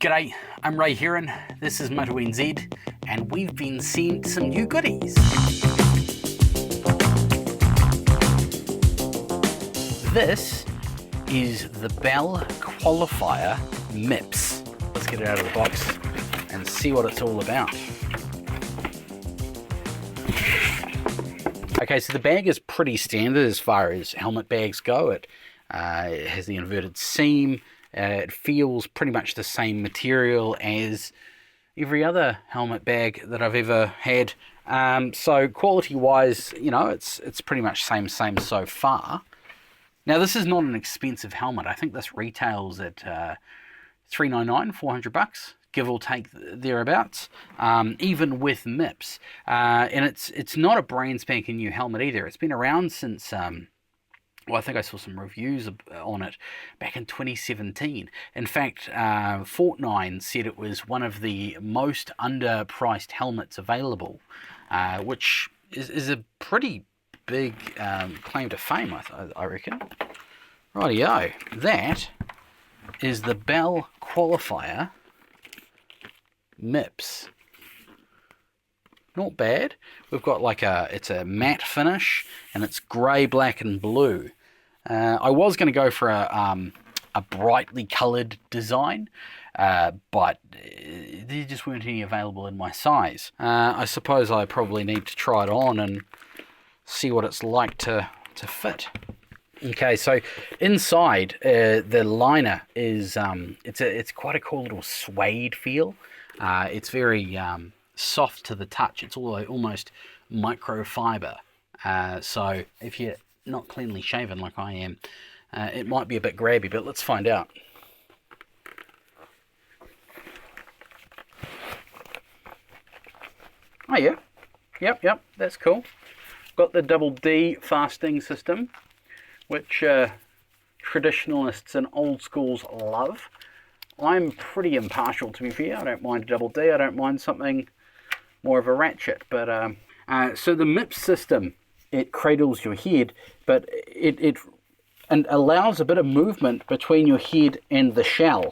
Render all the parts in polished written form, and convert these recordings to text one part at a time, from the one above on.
G'day, I'm Ray Heron, this is MotoNZ, and we've been sent some new goodies. This is the Bell Qualifier MIPS. Let's get it out of the box and see what it's all about. Okay, so the bag is pretty standard as far as helmet bags go. It has the inverted seam. It feels pretty much the same material as every other helmet bag that I've ever had. So quality-wise, you know, it's pretty much same so far. Now, this is not an expensive helmet. I think this retails at $399, $400, give or take thereabouts, even with MIPS. And it's not a brand spanking new helmet either. It's been around since, well, I think I saw some reviews on it back in 2017. In fact, Fortnite said it was one of the most underpriced helmets available, which is a pretty big claim to fame, I reckon. Rightio, that is the Bell Qualifier MIPS. Not bad. We've got it's a matte finish, and it's grey, black, and blue. I was going to go for a brightly coloured design, but there just weren't any available in my size. I suppose I probably need to try it on and see what it's like to fit. Okay, so inside the liner is it's quite a cool little suede feel. It's very soft to the touch. It's almost microfiber. So if you're not cleanly shaven like I am, it might be a bit grabby, but let's find out. Oh yeah, yep, that's cool. Got the double D fastening system, which traditionalists and old schools love. I'm pretty impartial, to be fair. I don't mind a double D. I don't mind something more of a ratchet. But so the MIPS system, it cradles your head, but it allows a bit of movement between your head and the shell,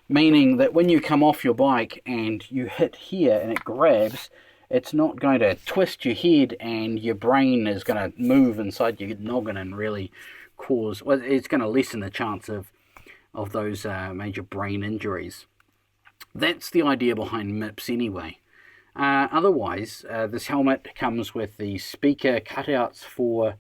meaning that when you come off your bike and you hit here and it grabs, it's not going to twist your head and your brain is going to move inside your noggin and really cause, well, it's going to lessen the chance of those major brain injuries. That's the idea behind MIPS anyway. Otherwise, this helmet comes with the speaker cutouts for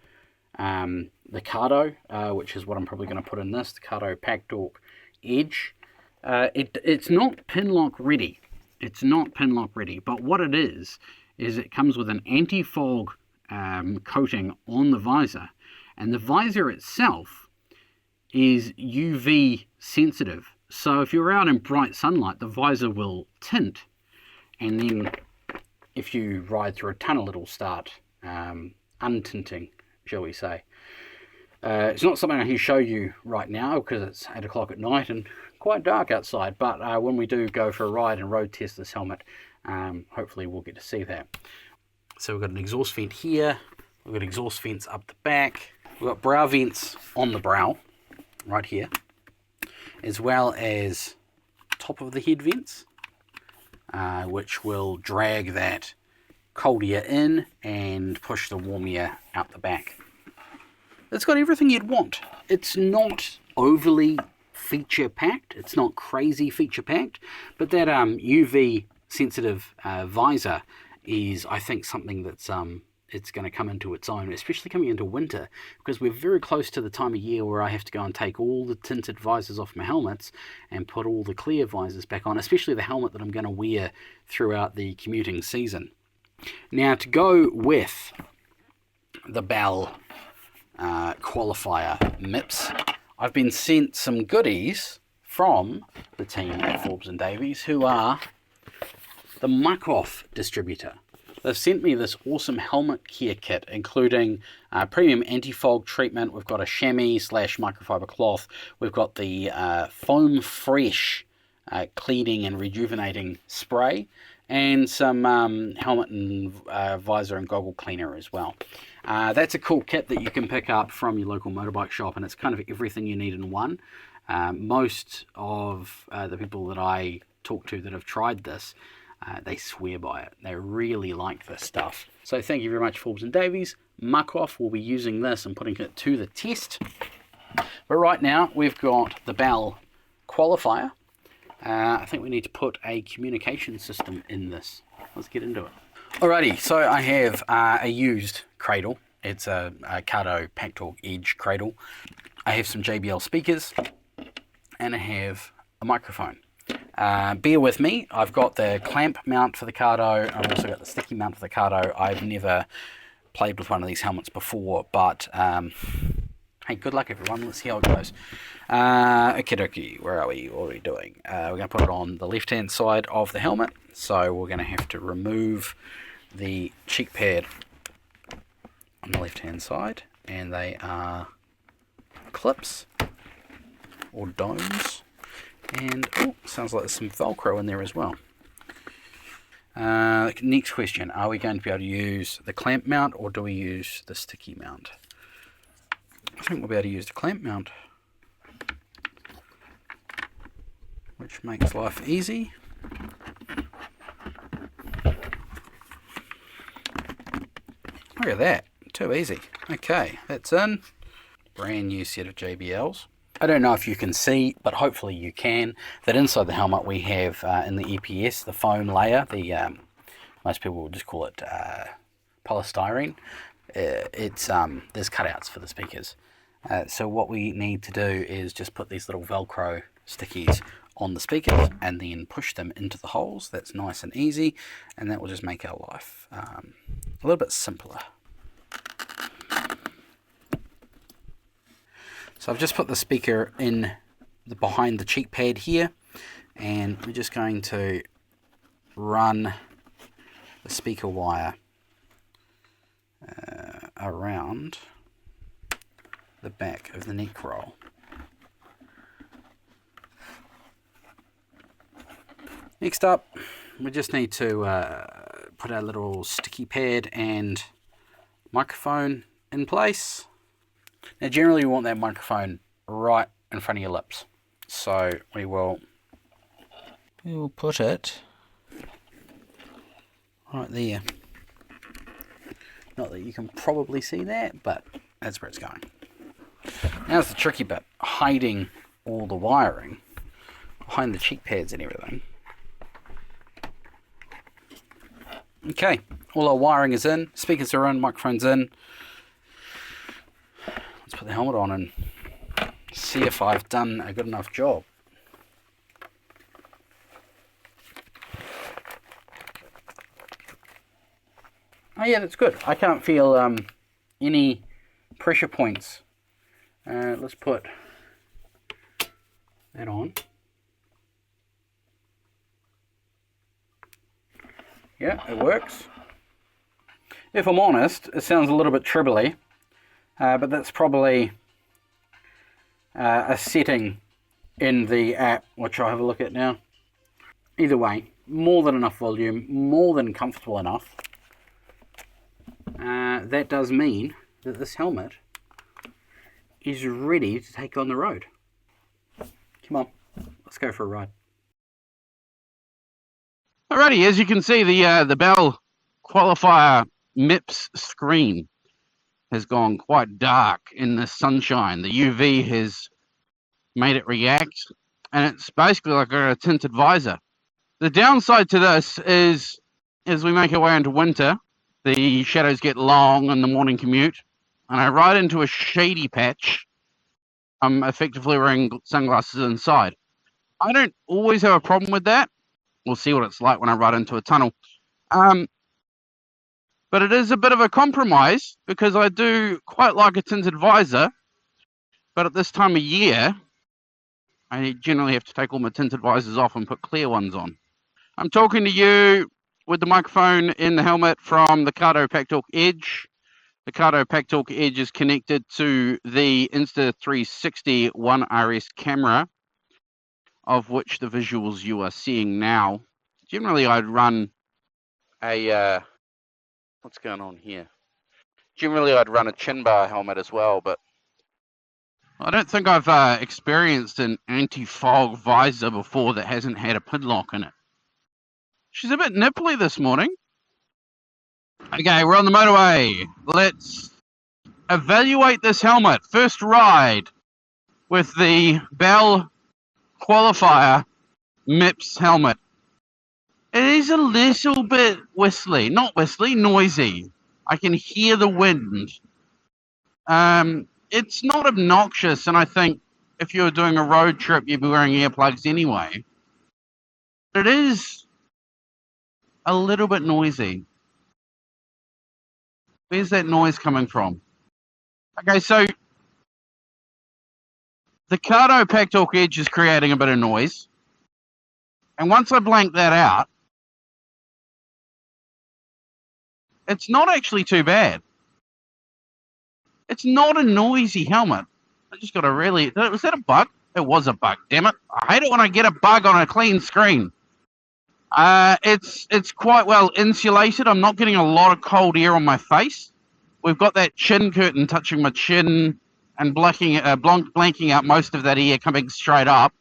the Cardo, which is what I'm probably going to put in this, the Cardo Pack Torque Edge. It's not pinlock ready. It's not pinlock ready, but what it is it comes with an anti-fog coating on the visor, and the visor itself is UV sensitive. So if you're out in bright sunlight, the visor will tint, and then if you ride through a tunnel, it'll start untinting, shall we say. It's not something I can show you right now because it's 8 o'clock at night and quite dark outside, but when we do go for a ride and road test this helmet, hopefully we'll get to see that. So we've got an exhaust vent here, we've got exhaust vents up the back, we've got brow vents on the brow, right here, as well as top of the head vents, which will drag that cold air in and push the warm air out the back. It's got everything you'd want. It's not overly feature-packed. It's not crazy feature-packed, but that UV sensitive visor is, I think, something that's it's going to come into its own, especially coming into winter, because we're very close to the time of year where I have to go and take all the tinted visors off my helmets and put all the clear visors back on, especially the helmet that I'm going to wear throughout the commuting season. Now, to go with the Bell Qualifier MIPS, I've been sent some goodies from the team at Forbes and Davies, who are the Muck-Off distributor. They've sent me this awesome helmet care kit, including premium anti-fog treatment. We've got a chamois / microfiber cloth. We've got the Foam Fresh cleaning and rejuvenating spray, and some helmet and visor and goggle cleaner as well. That's a cool kit that you can pick up from your local motorbike shop, and it's kind of everything you need in one. Most of the people that I talk to that have tried this, they swear by it. They really like this stuff. So thank you very much, Forbes and Davies. Muck off. We'll be using this and putting it to the test. But right now we've got the Bell Qualifier. I think we need to put a communication system in this. Let's get into it. Alrighty, so I have a used cradle. It's a Cardo Packtalk Edge cradle. I have some JBL speakers, and I have a microphone. Bear with me, I've got the clamp mount for the Cardo, I've also got the sticky mount for the Cardo. I've never played with one of these helmets before, but hey, good luck everyone, let's see how it goes. Okie dokie, where are we? What are we doing? We're going to put it on the left hand side of the helmet, so we're going to have to remove the cheek pad on the left hand side, and they are clips or domes, and oh, sounds like there's some Velcro in there as well. Next question, are we going to be able to use the clamp mount or do we use the sticky mount? I think we'll be able to use the clamp mount, which makes life easy. Look at that, too easy. Okay, that's in. Brand new set of JBLs. I don't know if you can see, but hopefully you can, that inside the helmet we have in the EPS, the foam layer, the most people will just call it polystyrene. There's cutouts for the speakers. So what we need to do is just put these little Velcro stickies on the speakers and then push them into the holes. That's nice and easy, and that will just make our life a little bit simpler. So I've just put the speaker in behind the cheek pad here, and we're just going to run the speaker wire around the back of the neck roll. Next up, we just need to put our little sticky pad and microphone in place. Now generally we want that microphone right in front of your lips, so we will put it right there. Not that you can probably see that, but that's where it's going. Now's the tricky bit, hiding all the wiring behind the cheek pads and everything. Okay, all our wiring is in, speakers are in, microphone's in. Let's put the helmet on and see if I've done a good enough job. Oh yeah, that's good. I can't feel any pressure points. Let's put that on. Yeah, it works. If I'm honest, it sounds a little bit trebly, but that's probably a setting in the app, which I'll have a look at now. Either way, more than enough volume, more than comfortable enough. That does mean that this helmet is ready to take on the road. Come on, let's go for a ride. Alrighty, as you can see, the Bell Qualifier MIPS screen has gone quite dark in the sunshine. The UV has made it react, and it's basically like a tinted visor. The downside to this is, as we make our way into winter, the shadows get long in the morning commute, and I ride into a shady patch. I'm effectively wearing sunglasses inside. I don't always have a problem with that. We'll see what it's like when I ride into a tunnel. But it is a bit of a compromise because I do quite like a tinted visor, but at this time of year, I generally have to take all my tinted visors off and put clear ones on. I'm talking to you with the microphone in the helmet from the Cardo Packtalk Edge. The Cardo Packtalk Edge is connected to the Insta360 One RS camera, of which the visuals you are seeing now. Generally, I'd run a what's going on here? Generally, I'd run a chin bar helmet as well, but I don't think I've experienced an anti-fog visor before that hasn't had a pinlock in it. She's a bit nipply this morning. Okay, we're on the motorway. Let's evaluate this helmet. First ride with the Bell Qualifier MIPS helmet. It is a little bit whistly. Not whistly, noisy. I can hear the wind. It's not obnoxious, and I think if you were doing a road trip, you'd be wearing earplugs anyway. But it is a little bit noisy. Where's that noise coming from? Okay, so the Cardo Pack Talk Edge is creating a bit of noise. And once I blank that out, it's not actually too bad. It's not a noisy helmet. I just got a really... Was that a bug? It was a bug, damn it. I hate it when I get a bug on a clean screen. It's quite well insulated. I'm not getting a lot of cold air on my face. We've got that chin curtain touching my chin and blanking out most of that air coming straight up.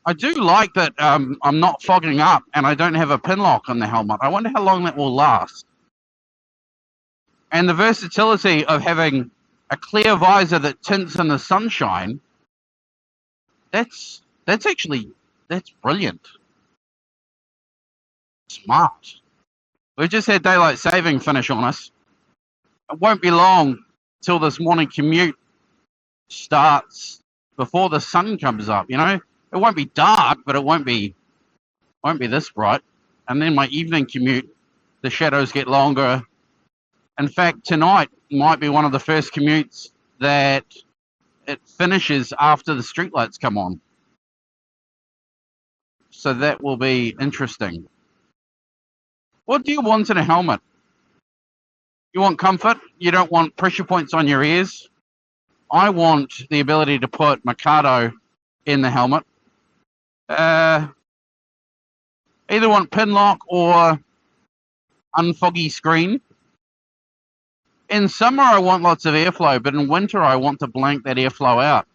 I do like that I'm not fogging up and I don't have a pinlock on the helmet. I wonder how long that will last. And the versatility of having a clear visor that tints in the sunshine, that's brilliant. Smart. We've just had daylight saving finish on us. It won't be long till this morning commute starts before the sun comes up, you know? It won't be dark, but it won't be this bright. And then my evening commute, the shadows get longer. In fact, tonight might be one of the first commutes that it finishes after the streetlights come on. So that will be interesting. What do you want in a helmet? You want comfort? You don't want pressure points on your ears? I want the ability to put Mikado in the helmet. Either want pinlock or unfoggy screen. In summer, I want lots of airflow, but in winter, I want to blank that airflow out.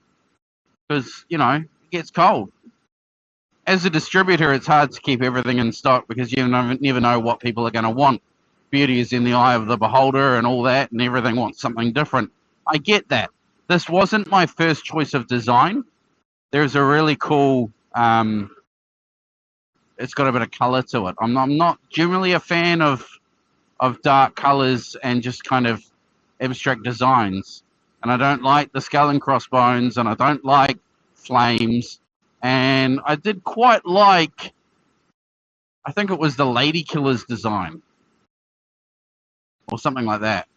Because, you know, it gets cold. As a distributor, it's hard to keep everything in stock because you never know what people are going to want. Beauty is in the eye of the beholder and all that, and everything wants something different. I get that. This wasn't my first choice of design. There's a really cool... it's got a bit of color to it. I'm not generally a fan of dark colors and just kind of abstract designs. And I don't like the skull and crossbones, and I don't like flames. And I did quite like, I think it was the Lady Killer's design. Or something like that.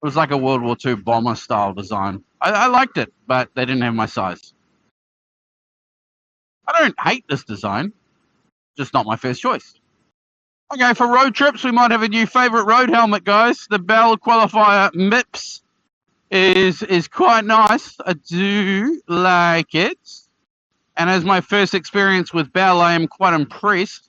It was like a World War II bomber style design. I liked it, but they didn't have my size. I don't hate this design. Just not my first choice. Okay, for road trips, we might have a new favorite road helmet, guys. The Bell Qualifier MIPS is quite nice. I do like it. And as my first experience with Bell, I am quite impressed.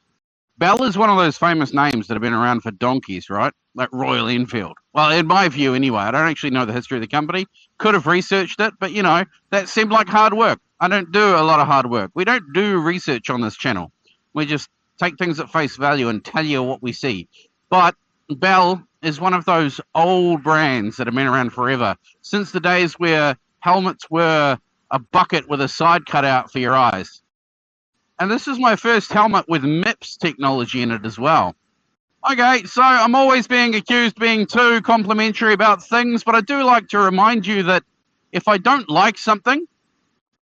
Bell is one of those famous names that have been around for donkeys, right? Like Royal Enfield. Well, in my view anyway. I don't actually know the history of the company. Could have researched it, but, you know, that seemed like hard work. I don't do a lot of hard work. We don't do research on this channel. We just take things at face value and tell you what we see. But Bell is one of those old brands that have been around forever. Since the days where helmets were a bucket with a side cut out for your eyes. And this is my first helmet with MIPS technology in it as well. Okay, so I'm always being accused of being too complimentary about things, but I do like to remind you that if I don't like something,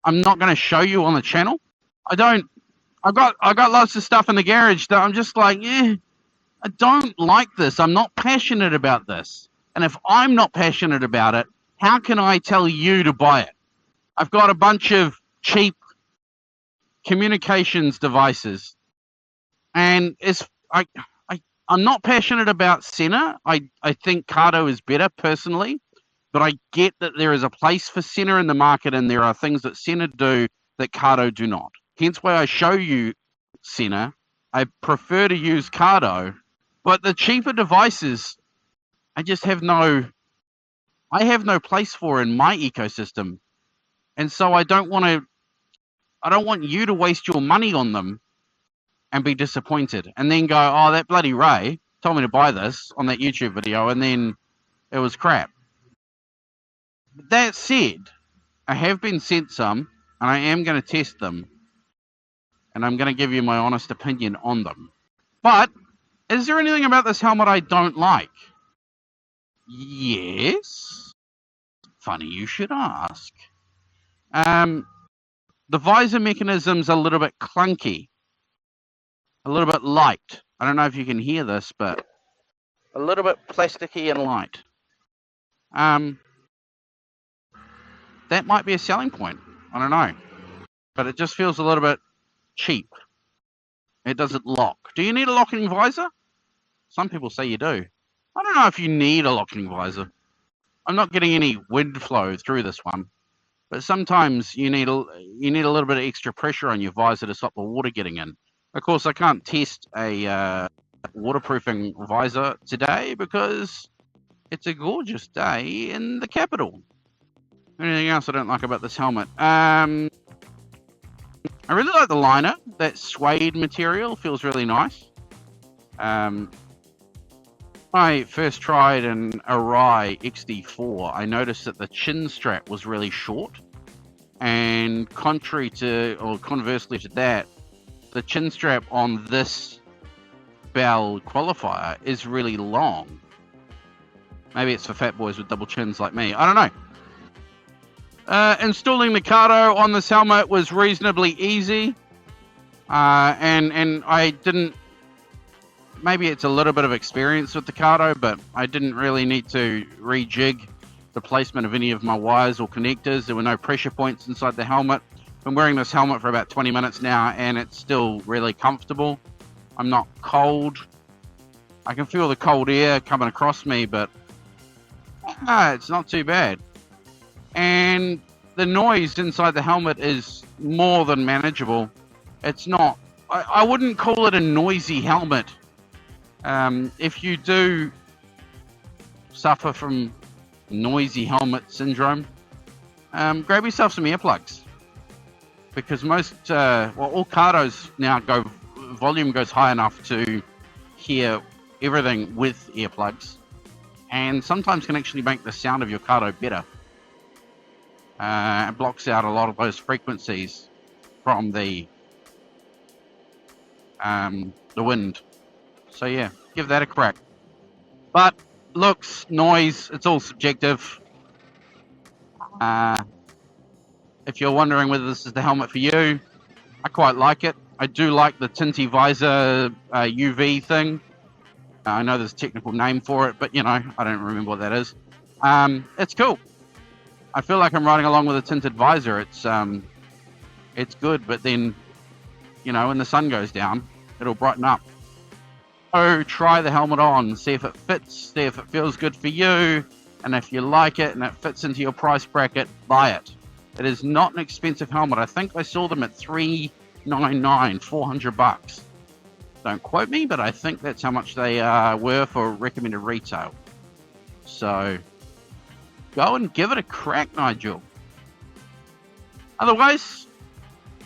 I'm not going to show you on the channel. I got lots of stuff in the garage that I'm just like, I don't like this. I'm not passionate about this. And if I'm not passionate about it, how can I tell you to buy it? I've got a bunch of cheap communications devices. And I'm not passionate about Senna. I think Cardo is better personally. But I get that there is a place for Senna in the market, and there are things that Senna do that Cardo do not. Hence why I show you Senna. I prefer to use Cardo, but the cheaper devices, I have no place for in my ecosystem. And so I don't want you to waste your money on them and be disappointed and then go, oh, that bloody Ray told me to buy this on that YouTube video and then it was crap. That said, I have been sent some and I am going to test them and I'm going to give you my honest opinion on them. But is there anything about this helmet I don't like? Yes. Funny you should ask. The visor mechanism's a little bit clunky. A little bit light. I don't know if you can hear this, but a little bit plasticky and light. That might be a selling point. I don't know. But it just feels a little bit cheap. It doesn't lock. Do you need a locking visor? Some people say you do. I don't know if you need a locking visor. I'm not getting any wind flow through this one. But sometimes you need a little bit of extra pressure on your visor to stop the water getting in. Of course, I can't test a waterproofing visor today because it's a gorgeous day in the capital. Anything else I don't like about this helmet? I really like the liner. That suede material feels really nice. I first tried an Arai XD4. I noticed that the chin strap was really short, and conversely to that, the chin strap on this Bell Qualifier is really long. Maybe it's for fat boys with double chins like me. I don't know. Installing the Kato on this helmet was reasonably easy, and I didn't. Maybe it's a little bit of experience with the Kato, but I didn't really need to rejig the placement of any of my wires or connectors. There were no pressure points inside the helmet. I've been wearing this helmet for about 20 minutes now, and it's still really comfortable. I'm not cold. I can feel the cold air coming across me, but it's not too bad. And the noise inside the helmet is more than manageable. It's not... I wouldn't call it a noisy helmet. If you do suffer from noisy helmet syndrome, grab yourself some earplugs, because all Katos now volume goes high enough to hear everything with earplugs, and sometimes can actually make the sound of your Kato better. It blocks out a lot of those frequencies from the wind. So yeah, give that a crack. But looks, noise, it's all subjective. If you're wondering whether this is the helmet for you, I quite like it. I do like the tinty visor UV thing. I know there's a technical name for it, but I don't remember what that is. It's cool. I feel like I'm riding along with a tinted visor. It's good, but then, when the sun goes down, it'll brighten up. So try the helmet on, see if it fits, see if it feels good for you, and if you like it and it fits into your price bracket, buy it. It is not an expensive helmet. I think I saw them at $399, $400. Don't quote me, but I think that's how much they were for recommended retail. So go and give it a crack, Nigel. Otherwise,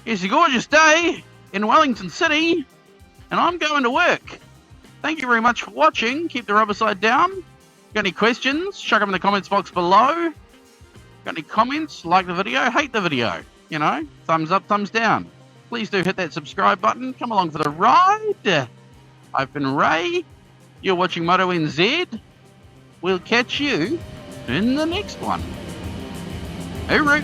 it's a gorgeous day in Wellington City, and I'm going to work. Thank you very much for watching. Keep the rubber side down. Got any questions? Chuck them in the comments box below. Got any comments? Like the video? Hate the video? Thumbs up, thumbs down. Please do hit that subscribe button. Come along for the ride. I've been Ray. You're watching MotoNZ. We'll catch you in the next one. Hooroo!